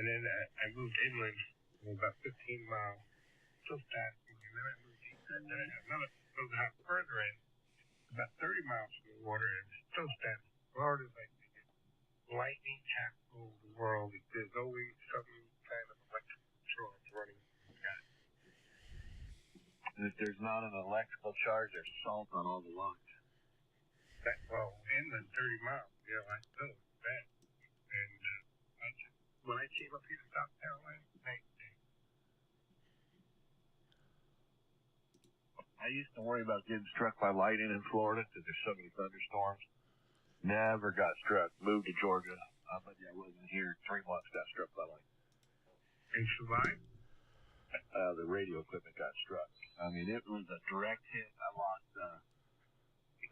And then I moved inland about 15 miles, still static. And then I moved east, and then I had another moved out further in, about 30 miles from the water, and still static. Florida's like the lightning capital of the world. There's always some kind of electrical charge running. And if there's not an electrical charge, there's salt on all the lines. Well, inland 30 miles, I know that. And when I came up here to South Carolina, I used to worry about getting struck by lightning in Florida because there's so many thunderstorms. Never got struck. Moved to Georgia. But I wasn't here. 3 months got struck by lightning. And survived? The radio equipment got struck. I mean, it was a direct hit.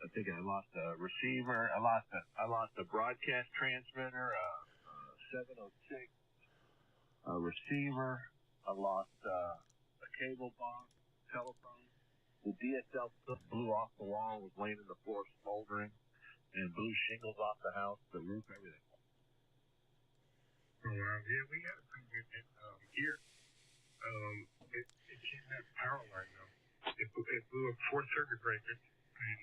I think I lost a receiver. I lost a broadcast transmitter, 706, a receiver. I lost a cable box, telephone. The DSL blew off the wall, was laying in the floor smoldering, and blew shingles off the house, the roof, everything. Oh, wow. Yeah, we had a pretty good hit here. It came that power line, though. It blew a 4 circuit breaker and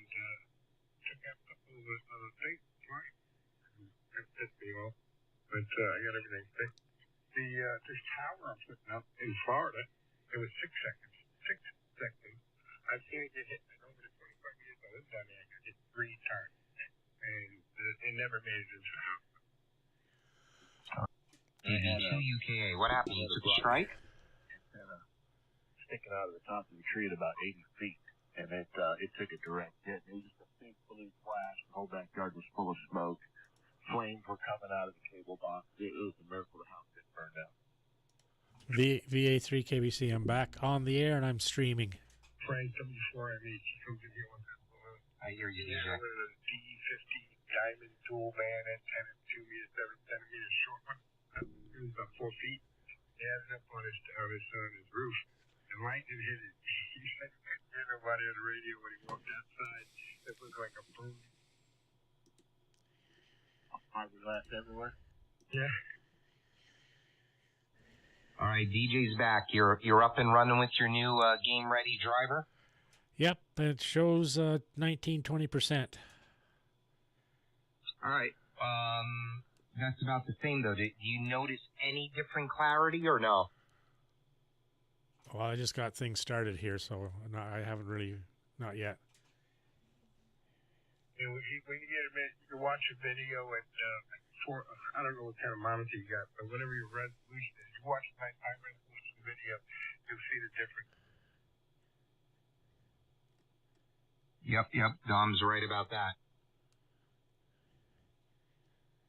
took out a couple of the things. Right? That pissed me off. But I got everything fixed. This tower I'm putting up in Florida, it was 6 seconds. 6 seconds. I've seen it get hit in over the 25 years I lived down there. I got hit 3 times. And it never made it into the house. VA2 UKA, what happened? You took a strike? Sticking out of the top of the tree at about 80 feet, and it took a direct hit. It was just a big blue flash. The whole backyard was full of smoke. Flames were coming out of the cable box. It was a miracle the house didn't burn down. VA3KBC, I'm back on the air and I'm streaming. Frank, W4MH, comes in here with that balloon. I hear you, DJ. With a D50 diamond dual band antenna, 2 meters, 7 centimeters short. It was about 4 feet. He had it up on his roof. And lightning hit it. He said, everybody on the radio when he walked outside, it looked like a boom. Fiberglass everywhere? Yeah. All right, DJ's back. You're up and running with your new game-ready driver? Yep, it shows 19-20%. All right. That's about the same, though. Do you notice any different clarity or no? Well, I just got things started here, so I haven't really, not yet. And when you get a minute, you can watch a video at, I don't know what kind of monitor you got, but whatever your resolution is, you watch my high resolution video, you'll see the difference. Yep. Dom's right about that.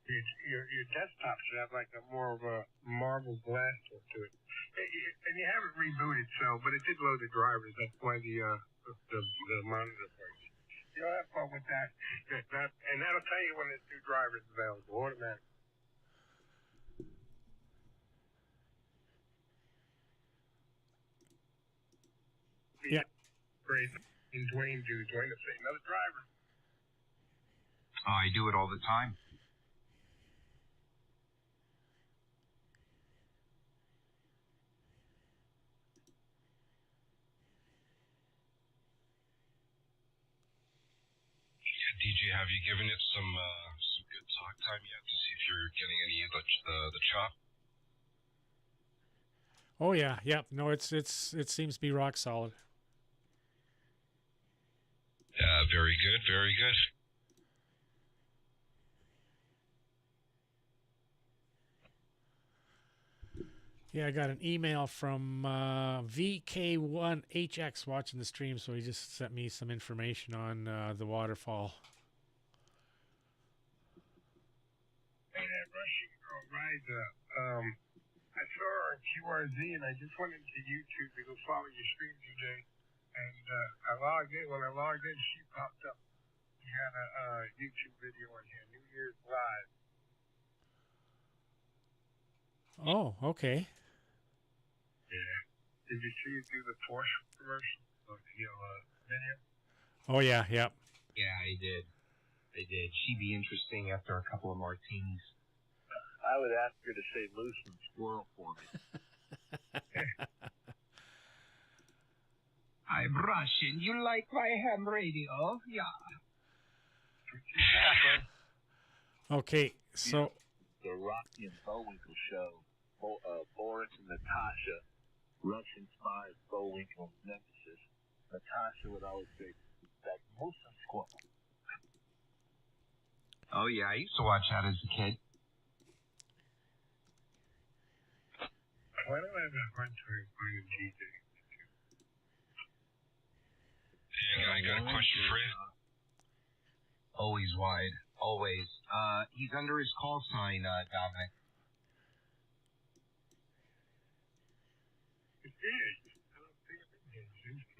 Your desktop should have like a more of a marble glass look to it. And you haven't rebooted, but it did load the drivers. That's why the monitor works. You'll have fun with that. And that'll tell you when there's new drivers available, automatically. Yeah. Great. And Dwayne will say, another driver. Oh, I do it all the time. DJ, have you given it some good talk time yet to see if you're getting any of the chop? Oh yeah. No, it seems to be rock solid. Yeah, very good, very good. Yeah, I got an email from VK1 HX watching the stream, so he just sent me some information on the waterfall. Hey there, Rushing Girl Riza. I saw her on QRZ, and I just went into YouTube to go follow your stream, DJ. And I logged in. When I logged in, she popped up. You had a YouTube video on here, New Year's Live. Oh, okay. Yeah. Did you see you do the Porsche commercial? Video? Oh, yeah, yep. Yeah, I did. She'd be interesting after a couple of martinis. I would ask her to say moose and squirrel for me. I'm Russian. You like my ham radio? Yeah. Okay, so The Rocky and Bullwinkle show. Boris and Natasha, Russian spies, Bullwinkle's nemesis. Natasha would always say, that moose and squirrel. Oh, yeah, I used to watch that as a kid. Why do I have a hard time finding DJ? Yeah, I got a question for you. Always wide. Always. He's under his call sign, Dominic. It is. I don't see it.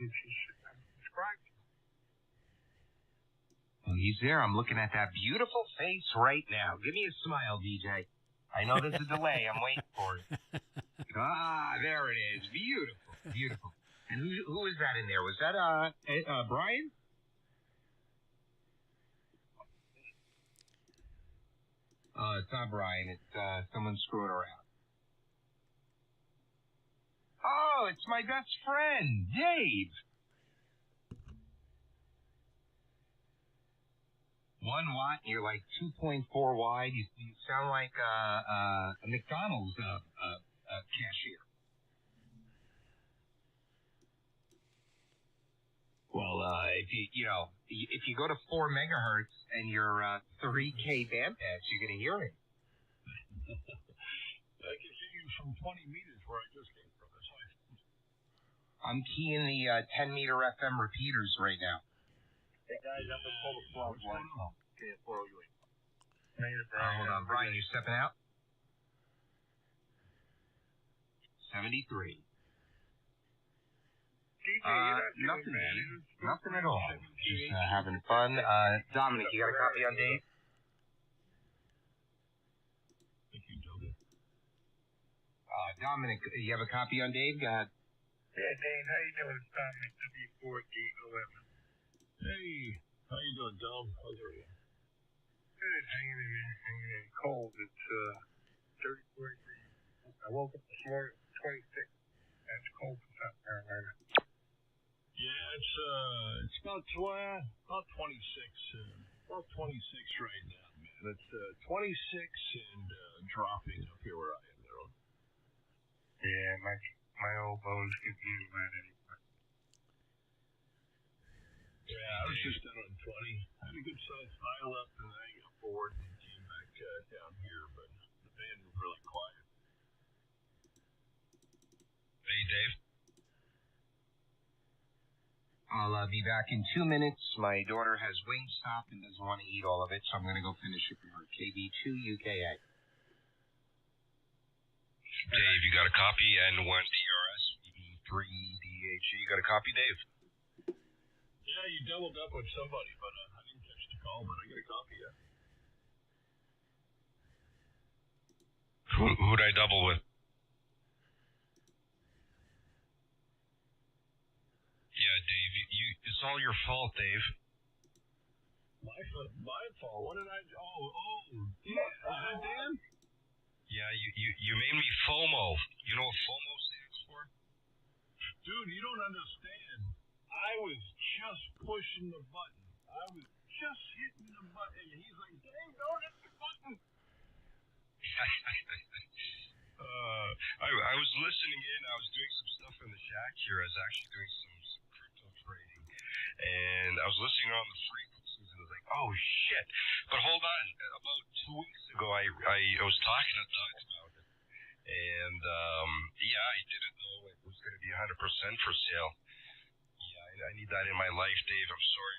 It's subscribed. Oh, he's there. I'm looking at that beautiful face right now. Give me a smile, DJ. I know there's a delay. I'm waiting for it. Ah, there it is. Beautiful. Beautiful. And who is that in there? Was that, Brian? It's not Brian. It's, someone screwing around. Oh, it's my best friend, Dave. 1 watt, you're like 2.4 wide. You sound like a McDonald's cashier. Well, if you go to 4 megahertz and you're 3K bandpass, you're gonna hear it. I can see you from 20 meters where I just came from. That's why. I'm keying the 10 meter FM repeaters right now. Hey guys, I'm gonna pull the plug. Okay, for you. Hold on, Brian, you stepping out? 73. Nothing, man. Nothing at all. Just having fun. Dominic, you got a copy on Dave? Thank you, Dominic. Dominic, you have a copy on Dave? Go ahead. Yeah, Dave, how you doing? It's Dominic, W4D11. Hey, how you doing, Dom? How's everything? Good, hanging in cold. It's 34 degrees. I woke up this morning at 26. That's cold for South Carolina. Yeah, it's about 26. About 26 right now, man. It's 26 and dropping up here where I am, though. Yeah, my old bones get used by it anyway. Yeah, I was just down on 20. I had a good sized pile up, and then I got bored and came back down here, but the band was really quiet. Hey, Dave. I'll be back in 2 minutes. My daughter has Wingstop and doesn't want to eat all of it, so I'm going to go finish it for her. KB2 UKA. Dave, you got a copy? N1 DRS, VA3KBC. You got a copy, Dave? Yeah, you doubled up with somebody, but I didn't catch the call, but I got a copy, yeah. Who'd I double with? Yeah, Dave, it's all your fault, Dave. My fault. What did I do? Yeah, is that Dan? Yeah, you made me FOMO. You know what FOMO stands for? Dude, you don't understand. I was just pushing the button. I was just hitting the button. And he's like, Dave, don't hit the button. I was listening in. I was doing some stuff in the shack here. I was actually doing some crypto trading. And I was listening on the frequencies. And I was like, oh, shit. But hold on. About 2 weeks ago, I was talking to Doug about it. And, yeah, I didn't know it was going to be 100% for sale. Yeah, I need that in my life, Dave. I'm sorry.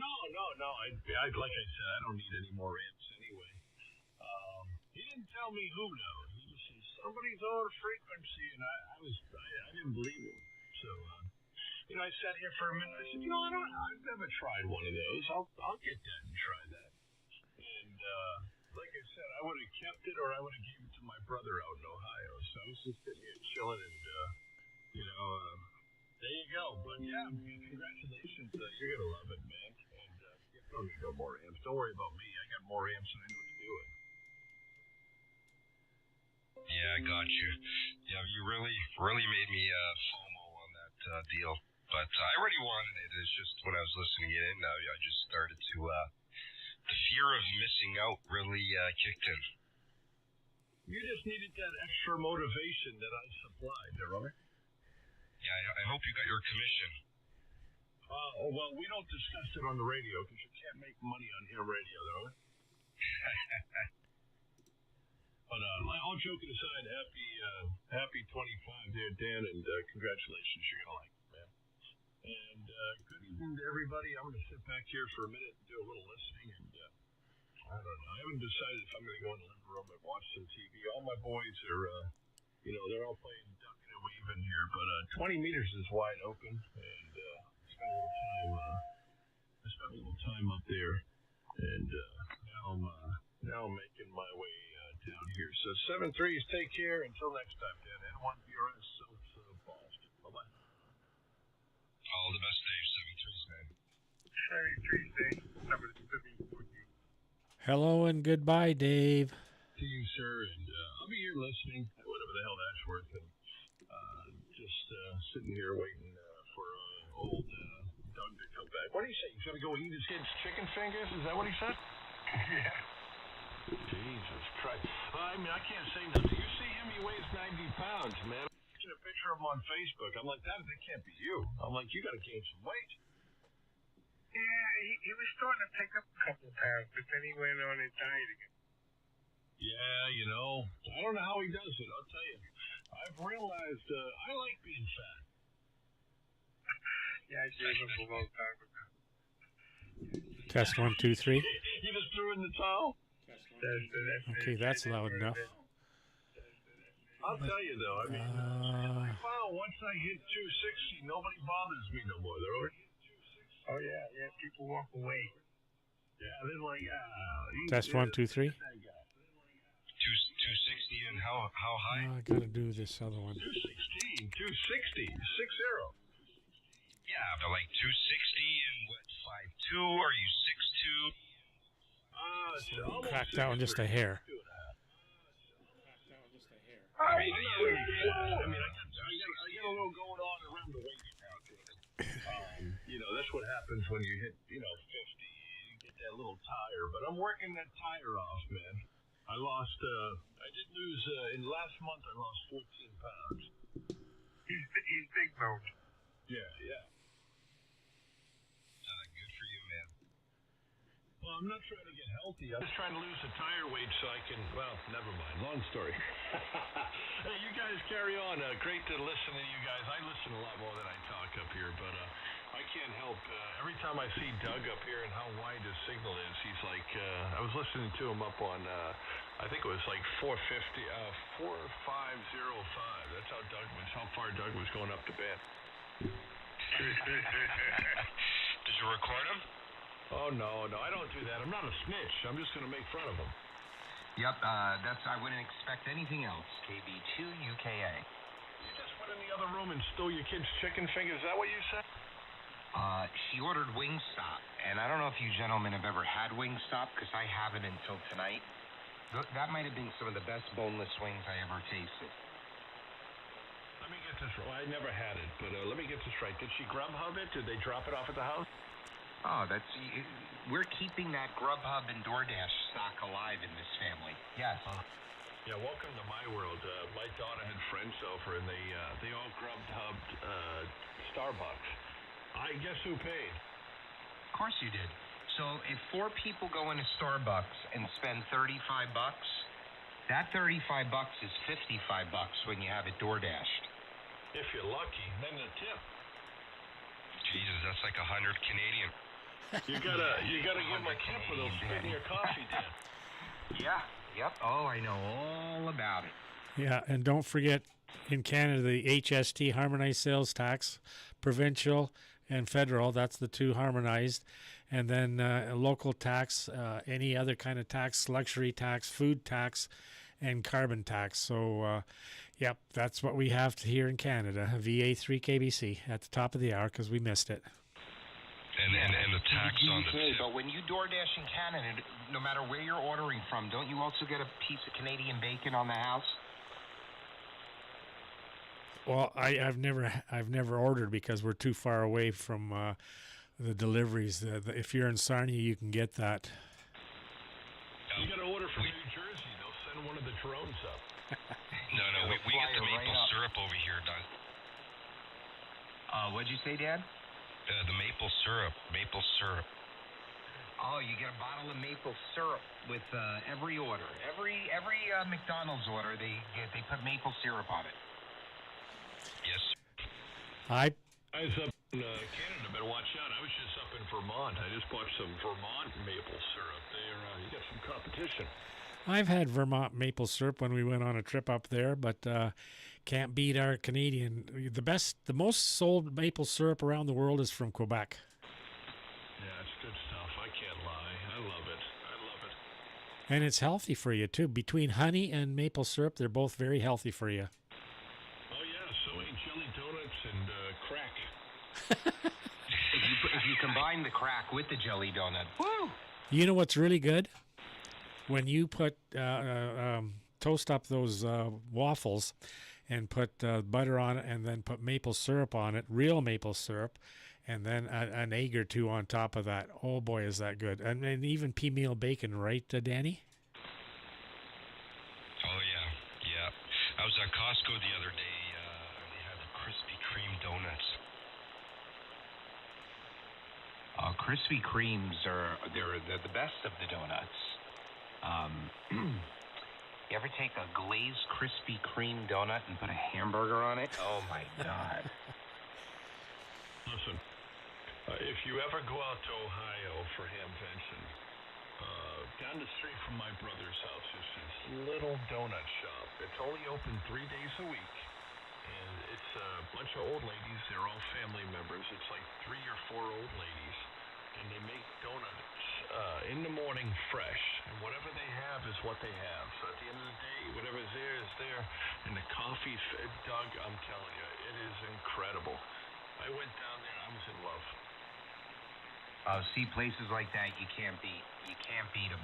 No. I like I said, I don't need any more amps anyway. He didn't tell me who, though. He just said somebody's on a frequency, and I didn't believe him. So, I sat here for a minute. I said, I've never tried one of those. I'll get that and try that. And like I said, I would have kept it, or I would have gave it to my brother out in Ohio. So I was just sitting here chilling, and there you go. But yeah, congratulations. You're gonna love it, man. And you don't need no more amps. Don't worry about me. I got more amps than I know what to do with. I got you. Yeah, you really made me FOMO on that deal. But I already wanted it. It's just when I was listening in, I just started to, the fear of missing out really kicked in. You just needed that extra motivation that I supplied, right? Yeah, I hope you got your commission. Well, we don't discuss it on the radio because you can't make money on ham radio, though. But all joking aside, happy 25 there, Dan, and congratulations, you're gonna like it, man. And good evening to everybody. I'm gonna sit back here for a minute and do a little listening, and I don't know. I haven't decided if I'm gonna go in the living room and watch some TV. All my boys are, they're all playing ducking and weaving here, but 20 meters is wide open, and I spent a little time up there, and now I'm making my way down here. So 7-3s, take care. Until next time, Dan. N1 BRS, Boston. Bye-bye. All the best, Dave. 7-3s, man. 7-3s, Dave. Number 7-14. Hello and goodbye, Dave. To you, sir, and I'll be here listening, whatever the hell that's worth, and just sitting here waiting for old Doug to come back. What do you say? He's going to go eat his kids' chicken fingers? Is that what he said? Yeah. Jesus Christ. Well, I mean, I can't say nothing. You see him, he weighs 90 pounds, man. I'm watching a picture of him on Facebook. I'm like, that can't be you. I'm like, you got to gain some weight. Yeah, he was starting to pick up a couple pounds, but then he went on his diet again. Yeah, I don't know how he does it, I'll tell you. I've realized I like being fat. Yeah, I gave him a long time ago. Test 1, 2, 3. You just threw in the towel? Okay, that's loud enough. I'll tell you though, I mean, I found once I hit 260, nobody bothers me no more. They're already hit 260. Oh yeah, people walk away. Yeah, they're like, Test 1, 2, 3. 260 and how high? I gotta do this other one. 260, 60. Yeah, but like 260 and what, 5'2"? Are you 6'2"? Crack that one just a hair. I mean, I get a little going on around the waist now. That's what happens when you hit, 50. You get that little tire. But I'm working that tire off, man. I did lose, in last month I lost 14 pounds. He's big bone. Yeah. Good for you, man. Well, I'm not trying to get healthy. I'm just trying to lose the tire weight so I can, never mind. Long story. Hey, you guys carry on. Great to listen to you guys. I listen a lot more than I talk up here, but I can't help. Every time I see Doug up here and how wide his signal is, he's like, I was listening to him up on, I think it was like 4505. That's how far Doug was going up to bed. Did you record him? Oh, no, I don't do that. I'm not a snitch. I'm just going to make fun of him. Yep, I wouldn't expect anything else. KB2 UKA. You just went in the other room and stole your kid's chicken fingers. Is that what you said? She ordered Wingstop, and I don't know if you gentlemen have ever had Wingstop, because I haven't until tonight. That might have been some of the best boneless wings I ever tasted. Let me get this right. Well, I never had it, but let me get this right. Did she Grubhub it? Did they drop it off at the house? Oh, we're keeping that Grubhub and DoorDash stock alive in this family. Yes. Yeah, welcome to my world. My daughter had friends over, and they all Grubhubbed Starbucks. I guess who paid? Of course you did. So if 4 people go into Starbucks and spend $35, that $35 is $55 when you have it DoorDashed. If you're lucky, then the tip. Jesus, that's like 100 Canadian. You gotta give my tip for those spitting your coffee, Dan. Yeah. Yep. Oh, I know all about it. Yeah, and don't forget, in Canada, the HST, harmonized sales tax, provincial and federal, that's the 2 harmonized, and then a local tax, any other kind of tax, luxury tax, food tax, and carbon tax. So, yep, that's what we have here in Canada, VA3KBC at the top of the hour because we missed it. And the tax on the tip. But when you DoorDash in Canada, no matter where you're ordering from, don't you also get a piece of Canadian bacon on the house? Well, I've never ordered because we're too far away from the deliveries. If you're in Sarnia, you can get that. You got to order from New Jersey. They'll send one of the drones up. No, we get the maple syrup over here, Doug. What'd you say, Dad? The maple syrup. Oh, you get a bottle of maple syrup with every order. Every McDonald's order, they put maple syrup on it. Yes. I I was up in Canada, better watch out. I was just up in Vermont. I just bought some Vermont maple syrup. You got some competition. I've had Vermont maple syrup when we went on a trip up there, but can't beat our Canadian. The most sold maple syrup around the world is from Quebec. Yeah, it's good stuff. I can't lie. I love it. And it's healthy for you, too. Between honey and maple syrup, they're both very healthy for you. Oh, yeah, so ain't jelly donuts and crack. If you combine the crack with the jelly donut, woo! You know what's really good? When you put toast up those waffles and put butter on it and then put maple syrup on it, real maple syrup, and then an egg or two on top of that. Oh, boy, is that good. And even pea meal bacon, right, Danny? Oh, yeah. I was at Costco the other day. They had the Krispy Kreme donuts. Krispy Kremes they're the best of the donuts. You ever take a glazed Krispy Kreme donut and put a hamburger on it? Oh my God! Listen, if you ever go out to Ohio for Hamvention, down the street from my brother's house is this little donut shop. It's only open 3 days a week, and it's a bunch of old ladies. They're all family members. It's like 3 or 4 old ladies, and they make donuts in the morning fresh, and whatever they have is what they have. So at the end of the day, whatever's there is there, and the coffee's, Doug, I'm telling you, it is incredible. I went down there, I was in love. See, places like that you can't beat. You can't beat them.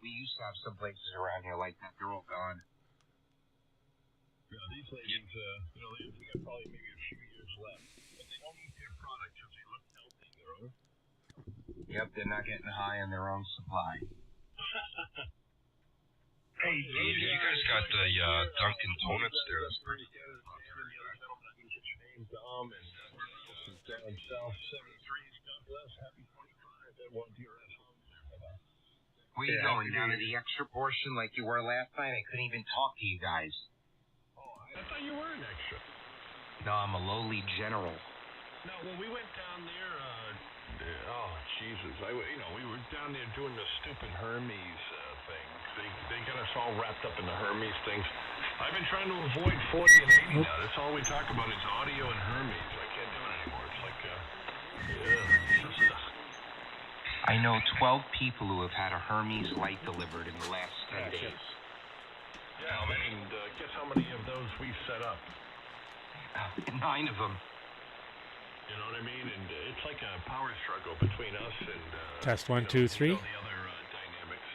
We used to have some places around here like that. They're all gone. Yeah, these ladies, they got probably maybe a few years left, but they don't eat their product because they look healthy, Yep, they're not getting high on their own supply. Hey, you guys got the Dunkin' Donuts there. That's pretty good. Dom and down south 73s. God bless. Happy 25. Everyone to your asshole. Where you going? Down to the extra portion like you were last night? I couldn't even talk to you guys. Oh, I thought you were an extra. No, I'm a lowly general. No, when we went down there, oh Jesus, we were down there doing the stupid Hermes thing. They got us all wrapped up in the Hermes things. I've been trying to avoid 40 and 80 now. That's all we talk about is audio and Hermes. I can't do it anymore. It's like, I know 12 people who have had a Hermes light delivered in the last 10 days. Yeah, and guess how many of those we set up? 9 of them. You know what I mean? And it's like a power struggle between us and... Test 1, 2, 3. All the other dynamics.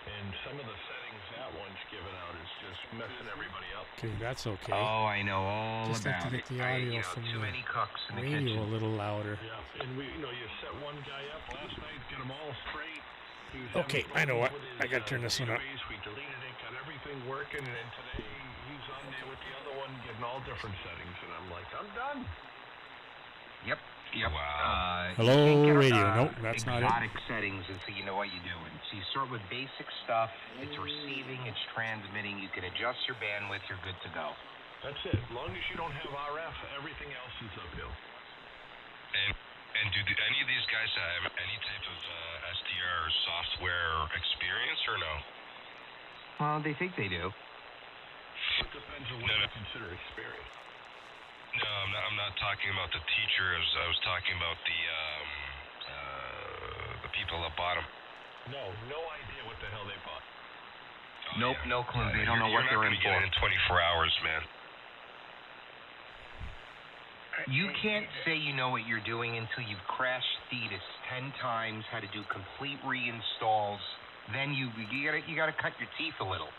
And some of the settings that one's given out is just messing everybody up. Okay, that's okay. Oh, I know all Just about like to get it. the audio from too the many cooks in the radio kitchen. a little louder. Yeah, and you set one guy up last night, got him all straight. He was Okay, having I know what. trouble with I gotta turn this one up. database. We deleted it, got everything working, and then today he's on there with the other one, getting all different settings, and I'm like, I'm done. Yep. Wow. Hello, you can't get, radio. Nope, that's not it. exotic settings until you know what you're doing. So you start with basic stuff. It's receiving, it's transmitting. You can adjust your bandwidth. You're good to go. That's it. As long as you don't have RF, everything else is uphill. And do any of these guys have any type of SDR software experience or no? Well, they think they do. It depends on what you consider experience. No, I'm not talking about the teachers. I was talking about the people that bought them. No idea what the hell they bought. Nope, no clue. They don't know what they're in for. You're not going to get it in 24 hours, man. You can't say you know what you're doing until you've crashed Thetis 10 times, had to do complete reinstalls. Then you gotta cut your teeth a little.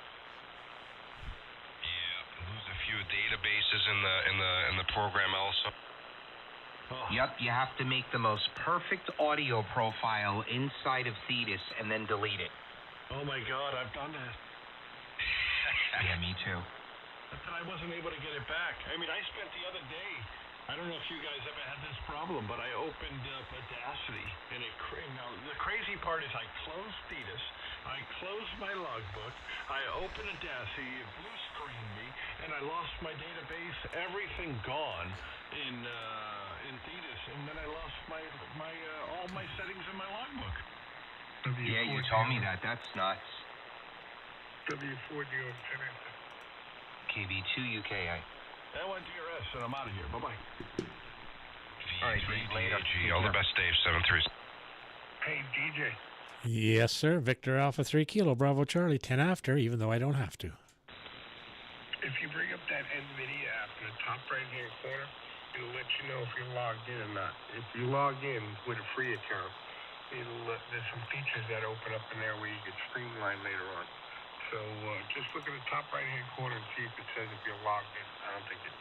Yeah, lose a few databases in the program also. Oh. Yep, you have to make the most perfect audio profile inside of Thetis and then delete it. Oh my God, I've done that. Yeah, me too. But I wasn't able to get it back. I mean, I spent the other day, I don't know if you guys ever had this problem, but I opened up Audacity, and now the crazy part is I closed Thetis, I closed my logbook, I opened Audacity, it blue screened me, and I lost my database, everything gone in Thetis, and then I lost all my settings in my logbook. Yeah, you told me that. That's nuts. W4DO KB2 UKI. L1DRS, and I'm out of here. Bye-bye. All right, later. All the best, Dave. 7-3. Hey, DJ. Yes, sir. Victor Alpha 3 Kilo Bravo Charlie 10 after, even though I don't have to. If you bring up that NVIDIA app in the top right-hand corner, it'll let you know if you're logged in or not. If you log in with a free account, there's some features that open up in there where you can streamline later on. So just look at the top right-hand corner and see if it says if you're logged in. I don't think you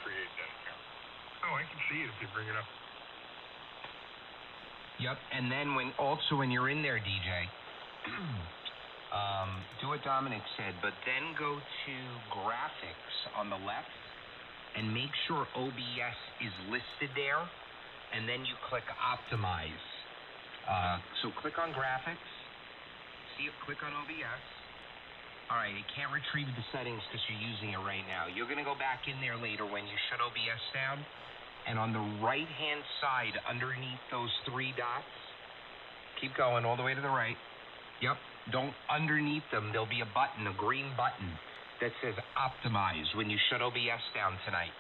create that account. Oh, I can see it if you bring it up. Yep, and then when you're in there, DJ, do what Dominic said, but then go to graphics on the left and make sure OBS is listed there, and then you click optimize. So click on graphics, click on OBS. All right, it can't retrieve the settings because you're using it right now. You're going to go back in there later when you shut OBS down, and on the right-hand side, underneath those three dots, keep going all the way to the right. Yep, underneath them, there'll be a button, a green button, that says optimize when you shut OBS down tonight.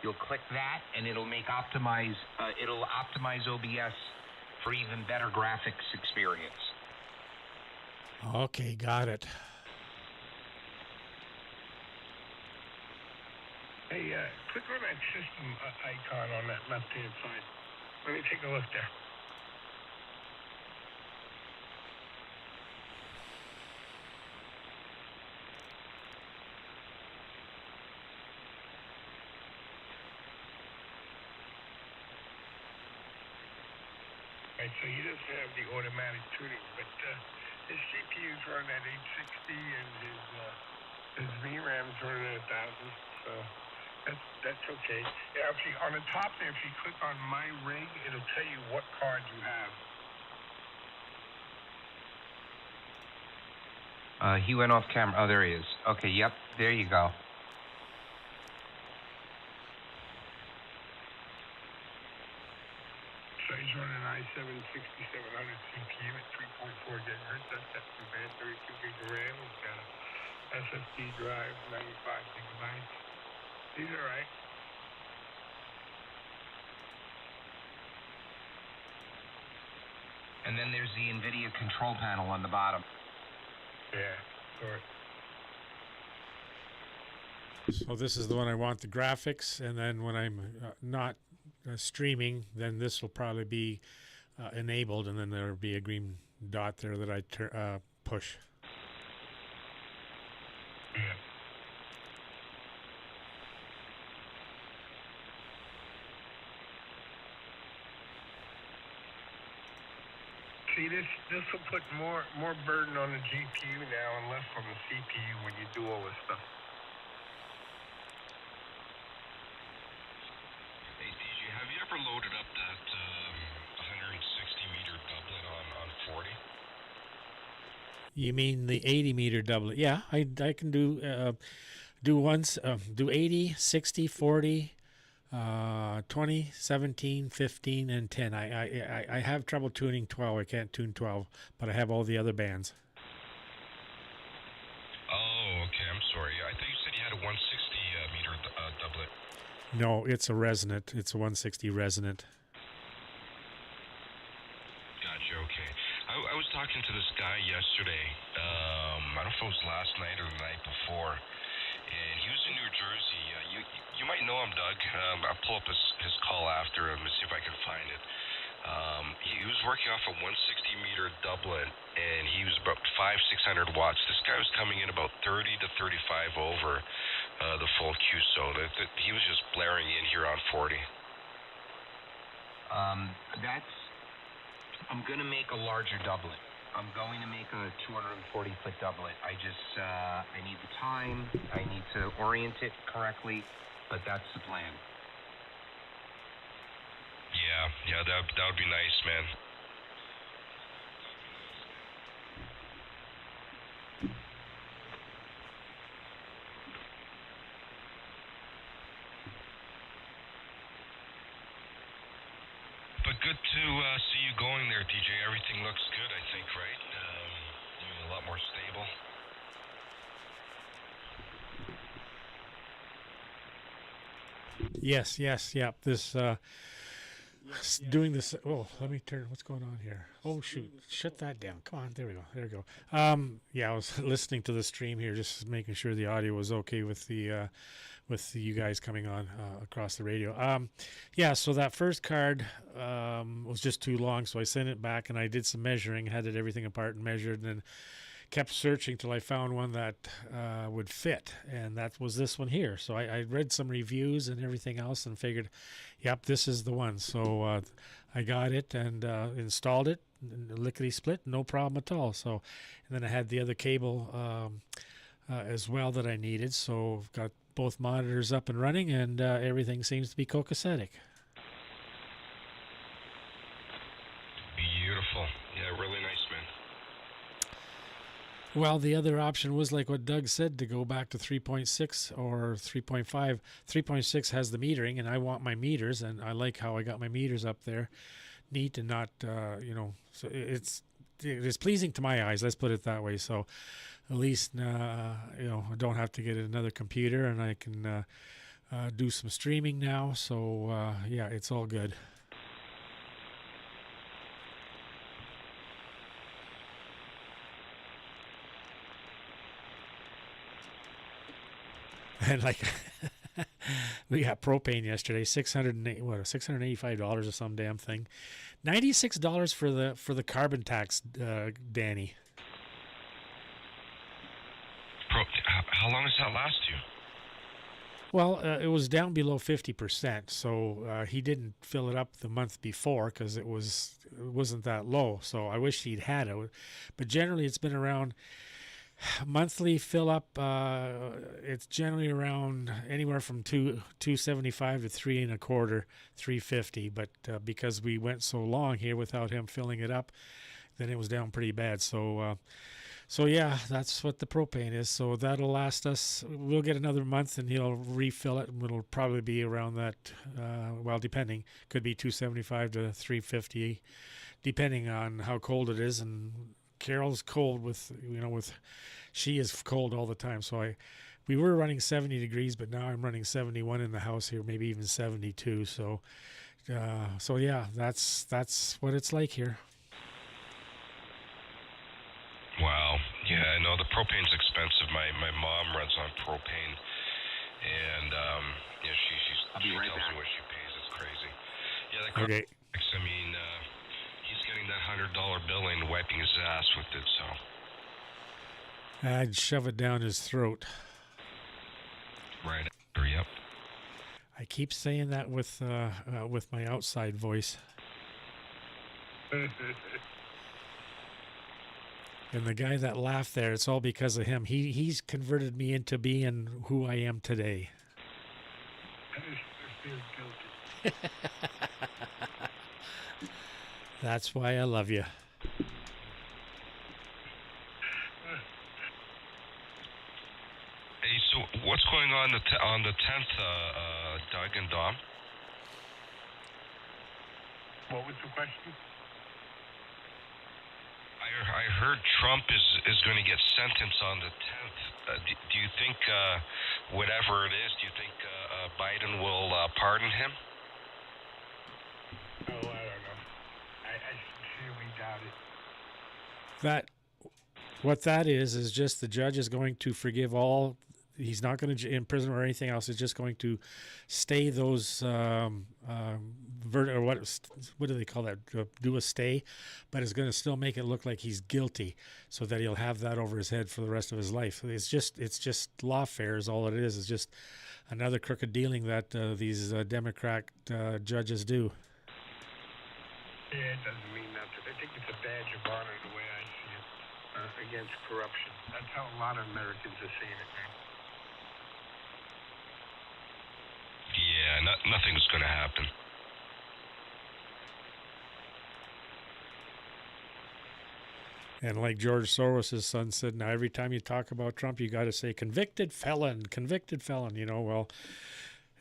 You'll click that, and it'll optimize OBS for even better graphics experience. Okay, got it. Hey, click on that system icon on that left-hand side. Let me take a look there. Right, so he doesn't have the automatic tuning, but his CPU's running at 860 and his VRAM's running at 1,000, so that's okay. Yeah, actually, on the top there, if you click on My Rig, it'll tell you what card you have. He went off camera. Oh, there he is. Okay, yep, there you go. So he's running an i7 6700 CPU at 3.4 gigahertz. That's got some band, 32 gig of RAM. He's got a SSD drive, 95 gigabytes. He's all right. And then there's the NVIDIA control panel on the bottom. Yeah, sure. So this is the one I want the graphics, and then when I'm not streaming, then this will probably be enabled, and then there'll be a green dot there that I push. Yeah. See, this will put more burden on the GPU now and less on the CPU when you do all this stuff. Hey, DJ, have you ever loaded up that 160-meter doublet on 40? You mean the 80-meter doublet? Yeah, I can do once, do 80, 60, 40, 20, 17, 15, and 10. I have trouble tuning 12. I can't tune 12, but I have all the other bands. Oh, okay. I'm sorry. I thought you said you had a 160-meter doublet. No, it's a resonant. It's a 160 resonant. Gotcha, okay. I was talking to this guy yesterday. I don't know if it was last night or the night before. And he was in New Jersey. You might know him, Doug. I'll pull up his call after him and see if I can find it. He was working off a 160-meter doublet, and he was about 500-600 watts. This guy was coming in about 30 to 35 over the full QSO. He was just blaring in here on 40. I'm going to make a larger doublet. I'm going to make a 240-foot doublet. I need the time. I need to orient it correctly, but that's the plan. Yeah, that would be nice, man. But good to see you going there, DJ. Everything looks good, I think, right? You're a lot more stable. Yes, yep. This doing this. Oh, let me turn. What's going on here? Oh shoot! Shut that down. Come on. There we go. Yeah, I was listening to the stream here, just making sure the audio was okay with you guys coming on across the radio. Yeah, so that first card was just too long, so I sent it back and I did some measuring, had it everything apart and measured, and then kept searching till I found one that would fit, and that was this one here. So I read some reviews and everything else and figured, yep, this is the one. So I got it and installed it, lickety split, no problem at all. So, and then I had the other cable as well that I needed. So I've got both monitors up and running, and everything seems to be copacetic. Beautiful. Yeah, really nice, man. Well, the other option was like what Doug said, to go back to 3.6 or 3.5. 3.6 has the metering, and I want my meters, and I like how I got my meters up there. Neat and not, so it's pleasing to my eyes, let's put it that way. So at least, I don't have to get another computer, and I can do some streaming now. So, yeah, it's all good. And like we got propane yesterday, $685 or some damn thing, $96 for the carbon tax, Danny. How long does that last you? Well, it was down below 50%, so he didn't fill it up the month before because it wasn't that low. So I wish he'd had it, but generally it's been around. Monthly fill up, it's generally around anywhere from $2.75 to $3.25, $3.50. But because we went so long here without him filling it up, then it was down pretty bad. So yeah, that's what the propane is. So that'll last us. We'll get another month, and he'll refill it, and it'll probably be around that. Depending, could be $2.75 to $3.50, depending on how cold it is. And Carol's cold she is cold all the time. So we were running 70 degrees, but now I'm running 71 in the house here, maybe even 72. So yeah, that's what it's like here. Wow. Yeah, I know the propane's expensive. My mom runs on propane, and she tells me what she pays. It's crazy. Yeah, that okay. I mean, he's getting that $100 bill and wiping his ass with it. So I'd shove it down his throat. Right. Yep. I keep saying that with my outside voice. And the guy that laughed there, it's all because of him. He's converted me into being who I am today. That's why I love you. Hey, so what's going on on the 10th, Doug and Dom? What was the question? I heard Trump is going to get sentenced on the 10th. Do you think, whatever it is, do you think Biden will pardon him? Oh, I don't know. I sincerely doubt it. What that is just the judge is going to forgive all. He's not going to imprison or anything else. He's just going to stay those or what do they call that? Do a stay, but it's going to still make it look like he's guilty, so that he'll have that over his head for the rest of his life. It's just lawfare is all it is. It's just another crooked dealing that these Democrat judges do. Yeah, it doesn't mean nothing. I think it's a badge of honor the way I see it against corruption. That's how a lot of Americans are seeing it now. Yeah, nothing's going to happen. And like George Soros' son said, now every time you talk about Trump, you got to say convicted felon. You know, well,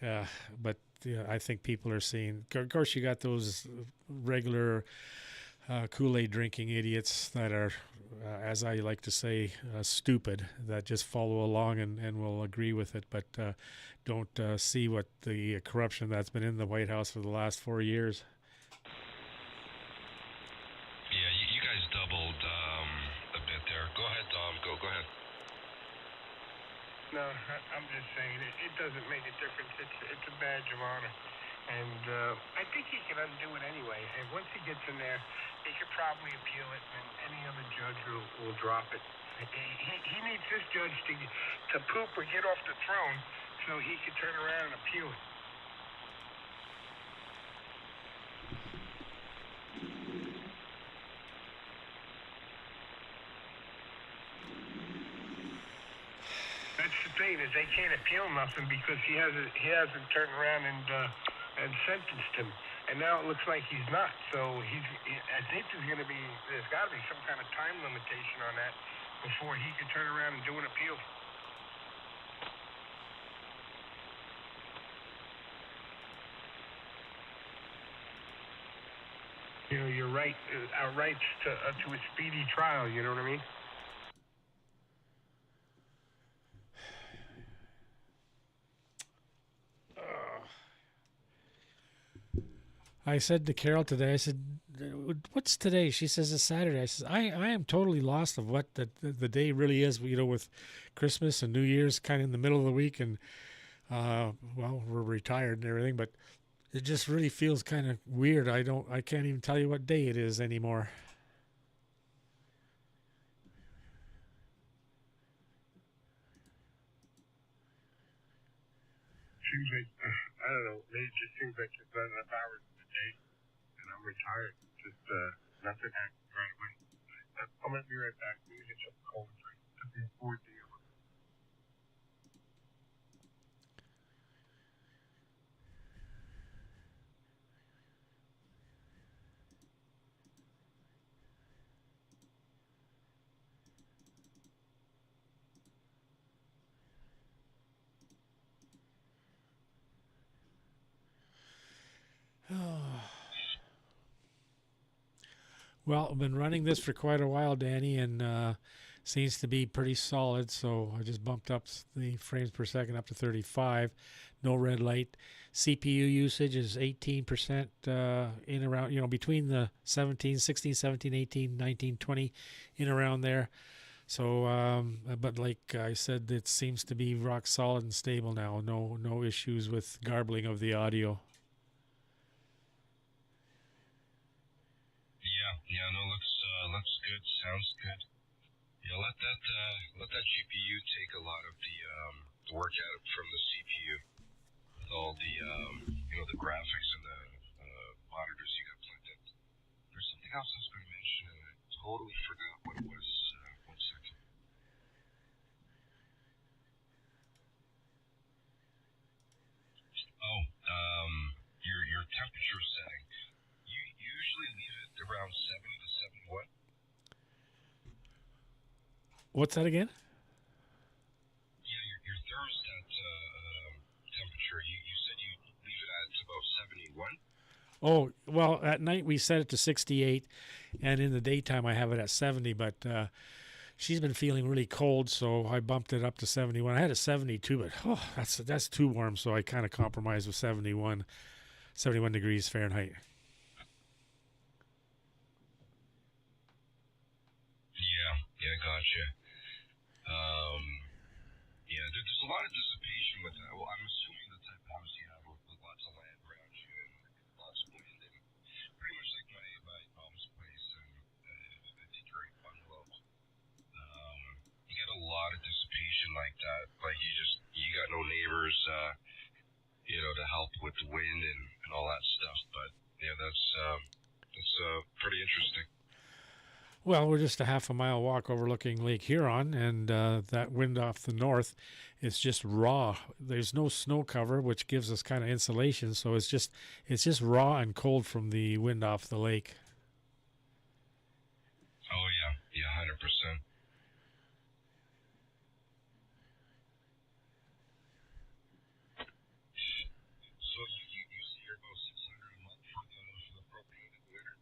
but yeah, I think people are seeing. Of course, you got those regular Kool-Aid drinking idiots that are, as I like to say, stupid, that just follow along and will agree with it, but don't see what the corruption that's been in the White House for the last 4 years. Yeah, you guys doubled a bit there. Go ahead, Dom. Go ahead. No, I'm just saying it doesn't make a difference. It's a badge of honor. And I think he can undo it anyway. And once he gets in there, he could probably appeal it, and any other judge will drop it. He needs this judge to poop or get off the throne so he can turn around and appeal it. That's the thing, is they can't appeal nothing because he hasn't turned around and sentenced him, and now it looks like he's not. So I think there's got to be some kind of time limitation on that before he can turn around and do an appeal. You know, you're right. Our rights to a speedy trial. You know what I mean? I said to Carol today, I said, what's today? She says it's Saturday. I says, I am totally lost of what the day really is, you know, with Christmas and New Year's kind of in the middle of the week. And, well, we're retired and everything, but it just really feels kind of weird. I can't even tell you what day it is anymore. Seems like, I don't know, maybe it just seems like it's not enough hours in the day, and I'm retired. Just nothing happens right away. I'm going to be right back. Let me get you a cold drink. It'll be a 4 deal. Well, I've been running this for quite a while, Danny, and seems to be pretty solid. So I just bumped up the frames per second up to 35. No red light. CPU usage is 18% in around, you know, between the 16, 17, 18, 19, 20, in around there. So, but like I said, it seems to be rock solid and stable now. No issues with garbling of the audio. Yeah, no, looks good, sounds good. Yeah, let that GPU take a lot of the work out of from the CPU with all the the graphics and the monitors you got plugged in. There's something else I was going to mention, and I totally forgot what it was. 1 second. Oh, your temperature setting. You usually leave it around 70 to 71. What's that again? Yeah, your thermostat temperature. You said you leave it at about 71. Oh, well, at night we set it to 68, and in the daytime I have it at 70, but she's been feeling really cold, so I bumped it up to 71. I had a 72, but that's too warm, so I kind of compromised with 71 degrees Fahrenheit. Yeah, gotcha. Yeah, there's a lot of dissipation with that. Well, I'm assuming the type of house you have with lots of land around you and lots of wind. pretty much like my mom's place and the Detroit bungalow. You get a lot of dissipation like that. Like you got no neighbors, to help with the wind and all that stuff. But yeah, that's pretty interesting. Well, we're just a half a mile walk overlooking Lake Huron, and that wind off the north is just raw. There's no snow cover, which gives us kind of insulation, so it's just raw and cold from the wind off the lake. Oh yeah, 100%. So you see you're about $600 a month for the propane in the winter.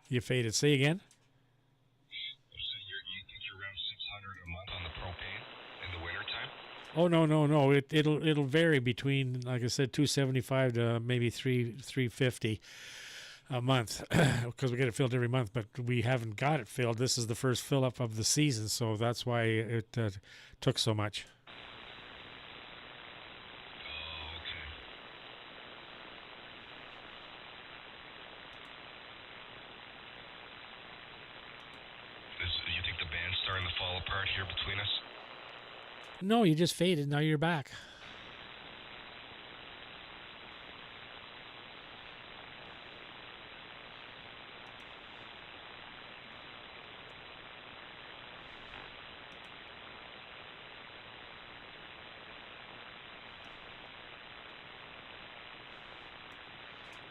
You faded. Say again. So you think you're around $600 a month on the propane in the wintertime? Oh no. It'll vary between, like I said, $275 to maybe $350 a month, because we get it filled every month. But we haven't got it filled. This is the first fill up of the season, so that's why it took so much. Oh, okay. You think the band's starting to fall apart here between us? No, you just faded. Now you're back.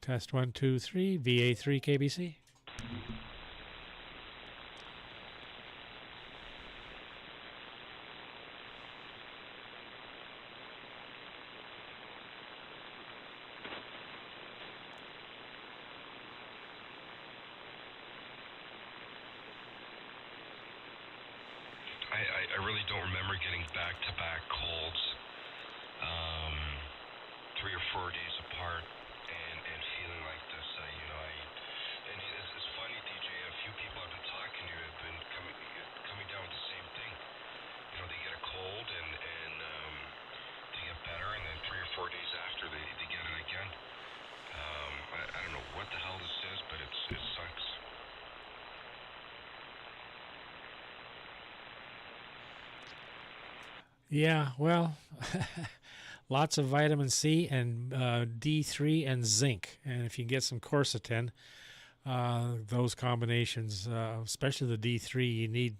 Test 1, 2, 3. VA3KBC. I really don't remember getting back-to-back colds 3 or 4 days apart and feeling like this. And it's funny, DJ, a few people I've been talking to have been coming down with the same thing. They get a cold and they get better, and then 3 or 4 days after they get it again. I don't know what the hell this is, but it sucks. Yeah, well, lots of vitamin C and D3 and zinc. And if you can get some quercetin, those combinations, especially the D3, you need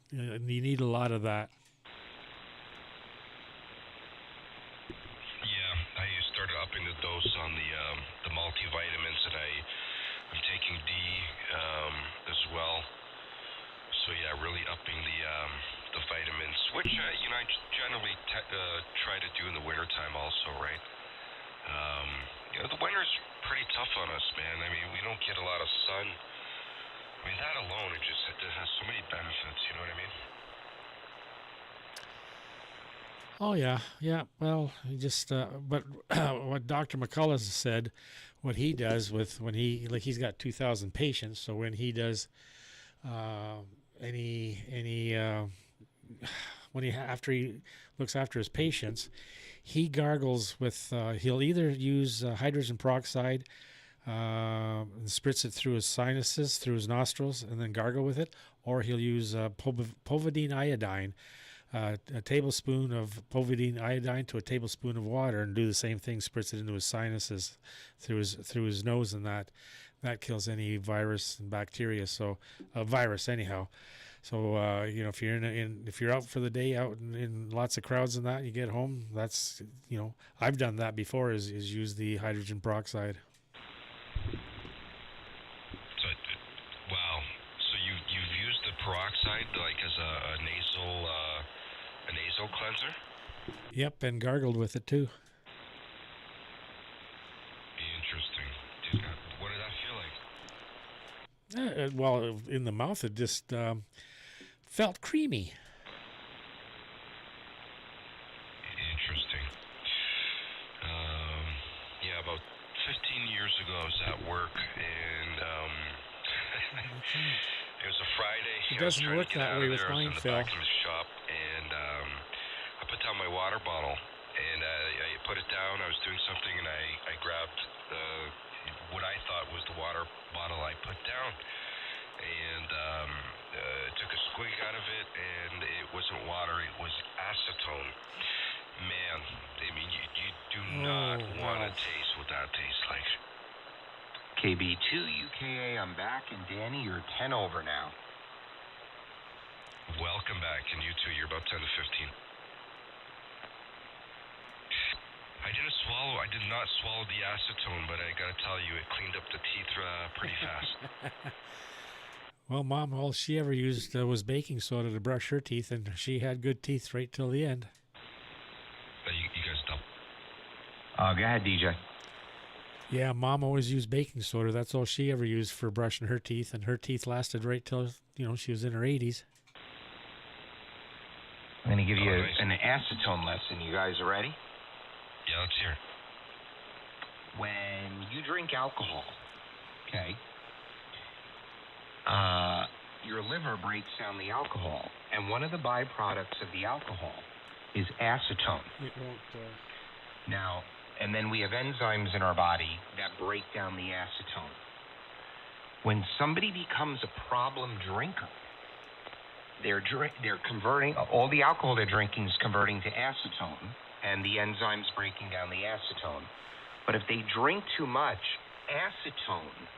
a lot of that. Yeah, I started upping the dose on the multivitamins, and I'm taking D as well. So yeah, really upping the vitamins, which I generally try to do in the wintertime also, right? The winter's pretty tough on us, man. I mean, we don't get a lot of sun. I mean, that alone, it has so many benefits, you know what I mean? Oh yeah. Well, he just but what Dr. McCullough said, what he does he's got 2,000 patients, so when he does after he looks after his patients, he gargles with he'll either use hydrogen peroxide and spritz it through his sinuses, through his nostrils, and then gargle with it, or he'll use povidone iodine, a tablespoon of povidone iodine to a tablespoon of water, and do the same thing, spritz it into his sinuses through his nose, and that kills any virus and bacteria. So virus anyhow. So if you're if you're out for the day, out in lots of crowds and that, you get home, that's I've done that before, is use the hydrogen peroxide. So wow. So you've used the peroxide like as a nasal cleanser? Yep, and gargled with it too. Interesting. What did that feel like? Well, in the mouth, it just felt creamy. Interesting. Yeah, about 15 years ago, I was at work, and it was a Friday. It doesn't work that way with mine, Phil. I was in the back of the shop, and I put down my water bottle, and I put it down. I was doing something, and I grabbed what I thought was the water bottle I put down, and took a squig out of it, and it wasn't water, it was acetone. Man, I mean, you do not want to taste what that tastes like. KB2 UKA, I'm back, and Danny, you're 10 over now. Welcome back, and you too, you're about 10 to 15. I did not swallow the acetone, but I gotta tell you, it cleaned up the teeth pretty fast. Well, Mom, all she ever used was baking soda to brush her teeth, and she had good teeth right till the end. You guys double. Go ahead, DJ. Yeah, Mom always used baking soda. That's all she ever used for brushing her teeth, and her teeth lasted right till, she was in her 80s. I'm going to give you an acetone lesson. You guys are ready? Yeah, let's hear it. When you drink alcohol, okay, your liver breaks down the alcohol, and one of the byproducts of the alcohol is acetone. It won't. Now, and then we have enzymes in our body that break down the acetone. When somebody becomes a problem drinker, they're converting, all the alcohol they're drinking is converting to acetone, and the enzymes breaking down the acetone. But if they drink too much, acetone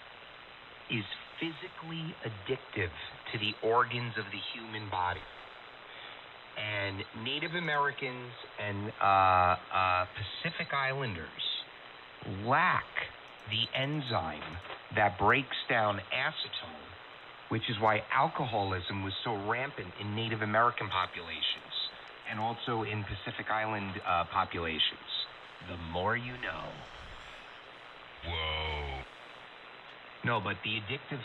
is physically addictive to the organs of the human body. And Native Americans and Pacific Islanders lack the enzyme that breaks down acetone, which is why alcoholism was so rampant in Native American populations and also in Pacific Island populations. The more you know. Whoa. No, but the addictive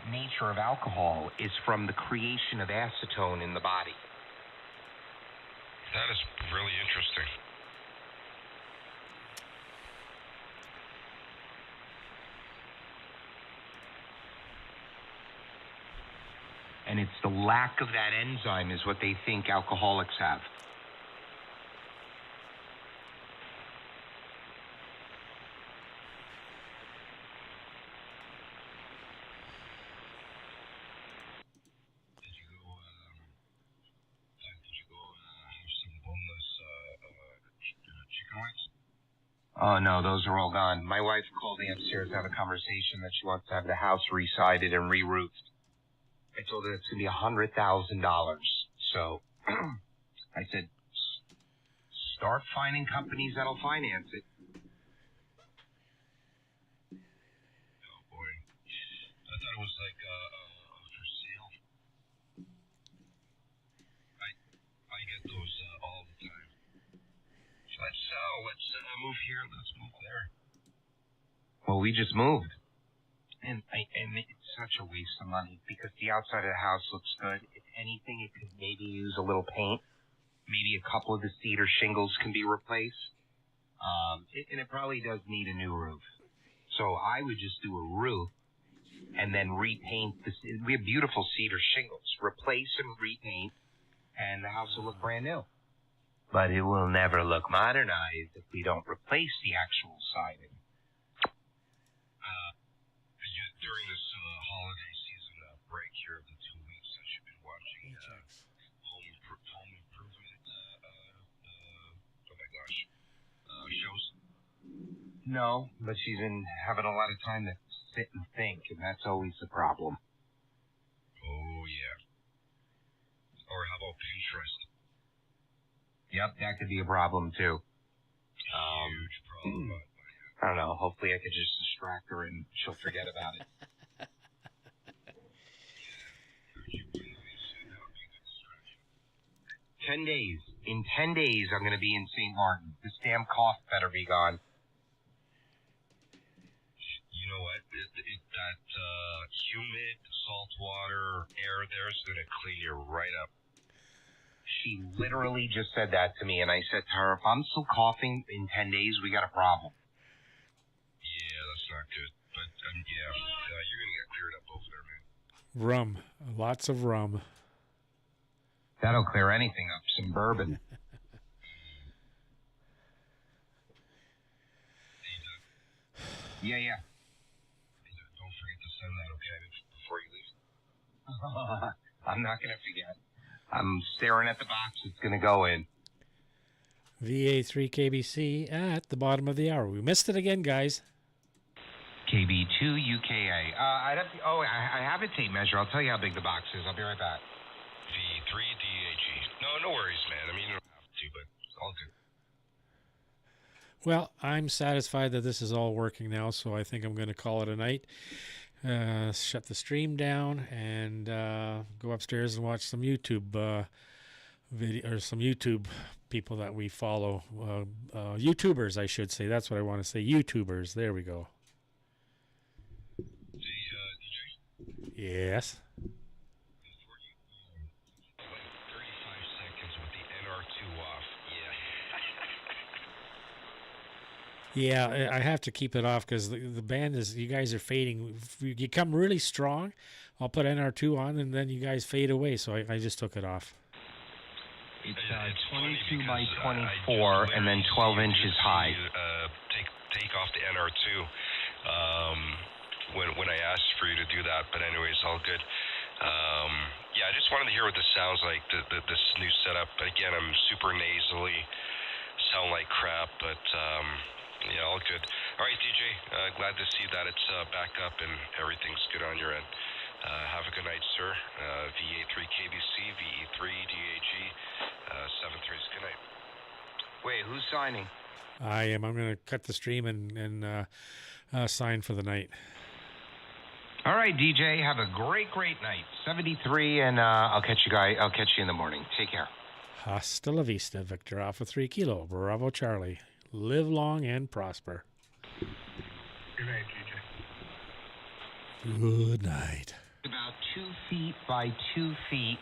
nature of alcohol is from the creation of acetone in the body. That is really interesting. And it's the lack of that enzyme is what they think alcoholics have. Did you go have some boneless chicken wings? Oh, no, those are all gone. My wife called me upstairs to have a conversation that she wants to have the house re-sided and re-roofed. I told her it's going to be $100,000. So I said, start finding companies that'll finance it. Oh, boy. I thought it was like for sale. I get those all the time. Let's sell. Let's move here. Let's move there. Well, we just moved. And it's such a waste of money because the outside of the house looks good. If anything, it could maybe use a little paint. Maybe a couple of the cedar shingles can be replaced. And it probably does need a new roof. So I would just do a roof and then repaint. We have beautiful cedar shingles. Replace and repaint, and the house will look brand new. But it will never look modernized if we don't replace the actual siding. During this holiday season break here of the 2 weeks, I should be watching home improvement, shows. No, but she's been having a lot of time to sit and think, and that's always the problem. Oh, yeah. Or how about Pinterest? Yep, that could be a problem, too. Huge problem. I don't know. Hopefully I could just distract her and she'll forget about it. 10 days. In 10 days, I'm going to be in St. Martin. This damn cough better be gone. You know what? That humid salt water air there is going to clean you right up. She literally just said that to me, and I said to her, if I'm still coughing in 10 days, we got a problem. Yeah, that's not good. But, yeah, you're going to get cleared up over there, man. Rum. Lots of rum. That'll clear anything up. Some bourbon. Yeah. forget it before you leave. I'm not going to forget. I'm staring at the box it's going to go in. VA3KBC at the bottom of the hour. We missed it again, guys. KB2 UKA. I have a tape measure. I'll tell you how big the box is. I'll be right back. V3DAG. No worries, man. I mean, you don't have to, but it's all good. Well, I'm satisfied that this is all working now, so I think I'm going to call it a night. Shut the stream down and go upstairs and watch some YouTube video or some YouTube people that we follow. YouTubers, I should say. That's what I want to say. YouTubers. There we go. DJ? Yes. Before you like 35 seconds with the NR2 off. Yeah. Yeah, I have to keep it off because the band is, you guys are fading. If you come really strong, I'll put NR2 on and then you guys fade away. So I just took it off. It's 22 by 24 and then 12 inches high. Take off the NR2 when I asked for you to do that. But anyways, all good. Yeah, I just wanted to hear what this sounds like, this new setup. But again, I'm super nasally, sound like crap, but yeah, all good. All right, DJ, glad to see that it's back up and everything's good on your end. Have a good night, sir. VA3KBC, VE3DAG, 7-3's good night. Wait, who's signing? I am. I'm going to cut the stream and sign for the night. All right, DJ, have a great night. 73, and I'll catch you in the morning. Take care. Hasta la vista, Victor Alpha 3 Kilo, Bravo Charlie. Live long and prosper. Good night, DJ. Good night. About 2 feet by 2 feet.